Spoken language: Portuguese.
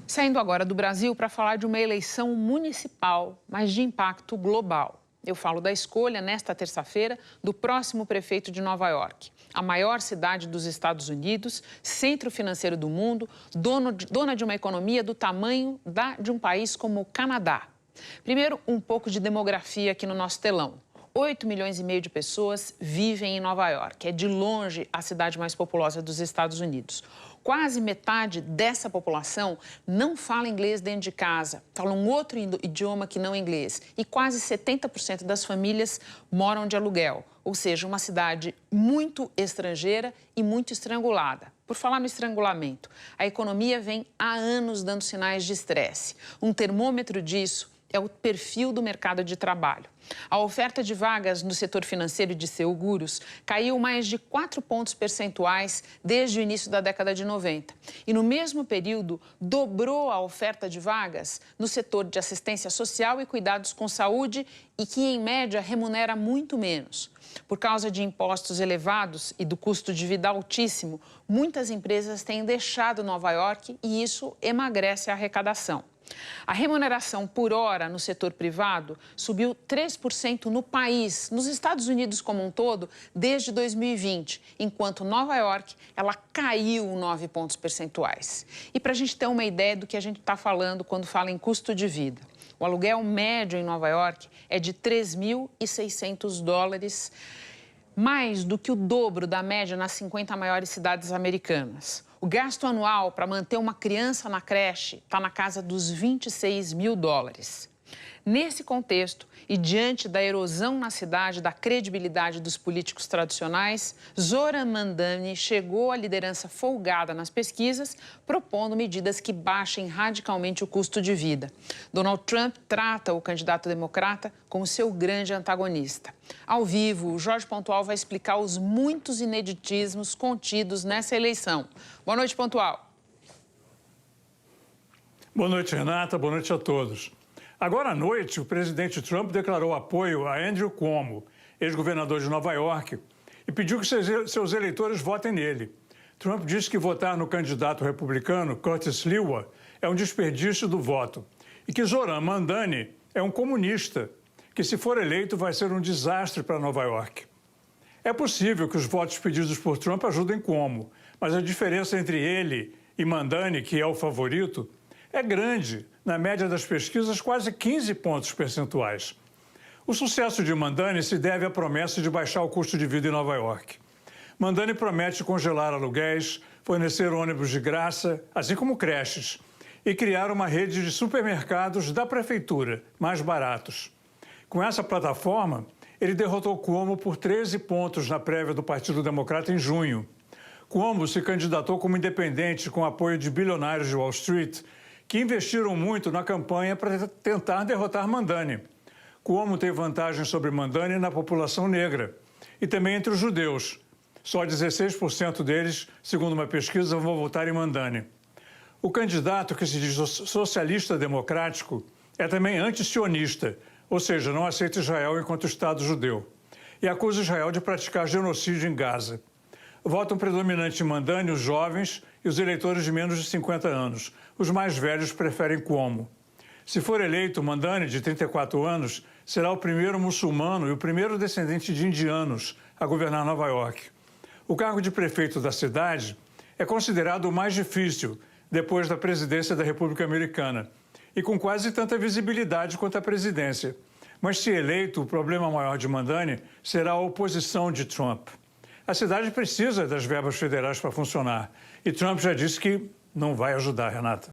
Saindo agora do Brasil para falar de uma eleição municipal, mas de impacto global. Eu falo da escolha, nesta terça-feira, do próximo prefeito de Nova York, a maior cidade dos Estados Unidos, centro financeiro do mundo, dona de uma economia do tamanho de um país como o Canadá. Primeiro, um pouco de demografia aqui no nosso telão. 8,5 milhões de pessoas vivem em Nova York. É de longe a cidade mais populosa dos Estados Unidos. Quase metade dessa população não fala inglês dentro de casa, fala um outro idioma que não inglês. E quase 70% das famílias moram de aluguel, ou seja, uma cidade muito estrangeira e muito estrangulada. Por falar no estrangulamento, a economia vem há anos dando sinais de estresse. Um termômetro disso é o perfil do mercado de trabalho. A oferta de vagas no setor financeiro e de seguros caiu mais de 4 pontos percentuais desde o início da década de 90. E no mesmo período, dobrou a oferta de vagas no setor de assistência social e cuidados com saúde e que, em média, remunera muito menos. Por causa de impostos elevados e do custo de vida altíssimo, muitas empresas têm deixado Nova York e isso emagrece a arrecadação. A remuneração por hora no setor privado subiu 3% no país, nos Estados Unidos como um todo, desde 2020, enquanto Nova York ela caiu 9 pontos percentuais. E para a gente ter uma ideia do que a gente está falando quando fala em custo de vida, o aluguel médio em Nova York é de 3.600 dólares, mais do que o dobro da média nas 50 maiores cidades americanas. O gasto anual para manter uma criança na creche está na casa dos 26 mil dólares. Nesse contexto, e diante da erosão na cidade da credibilidade dos políticos tradicionais, Zoran Mandani chegou à liderança folgada nas pesquisas, propondo medidas que baixem radicalmente o custo de vida. Donald Trump trata o candidato democrata como seu grande antagonista. Ao vivo, o Jorge Pontual vai explicar os muitos ineditismos contidos nessa eleição. Boa noite, Pontual. Boa noite, Renata. Boa noite a todos. Agora à noite, o presidente Trump declarou apoio a Andrew Cuomo, ex-governador de Nova York, e pediu que seus eleitores votem nele. Trump disse que votar no candidato republicano, Curtis Sliwa, é um desperdício do voto e que Zoran Mandani é um comunista, que se for eleito vai ser um desastre para Nova York. É possível que os votos pedidos por Trump ajudem Cuomo, mas a diferença entre ele e Mandani, que é o favorito, é grande, na média das pesquisas, quase 15 pontos percentuais. O sucesso de Mandani se deve à promessa de baixar o custo de vida em Nova York. Mandani promete congelar aluguéis, fornecer ônibus de graça, assim como creches, e criar uma rede de supermercados da prefeitura, mais baratos. Com essa plataforma, ele derrotou Cuomo por 13 pontos na prévia do Partido Democrata em junho. Cuomo se candidatou como independente com apoio de bilionários de Wall Street, que investiram muito na campanha para tentar derrotar Mandani. Cuomo tem vantagem sobre Mandani na população negra e também entre os judeus. Só 16% deles, segundo uma pesquisa, vão votar em Mandani. O candidato, que se diz socialista democrático, é também anti-sionista, ou seja, não aceita Israel enquanto Estado judeu, e acusa Israel de praticar genocídio em Gaza. Votam predominante em Mandani os jovens e os eleitores de menos de 50 anos. Os mais velhos preferem Cuomo. Se for eleito, Mandani, de 34 anos, será o primeiro muçulmano e o primeiro descendente de indianos a governar Nova York. O cargo de prefeito da cidade é considerado o mais difícil depois da presidência da República Americana e com quase tanta visibilidade quanto a presidência. Mas, se eleito, o problema maior de Mandani será a oposição de Trump. A cidade precisa das verbas federais para funcionar. E Trump já disse que não vai ajudar, Renata.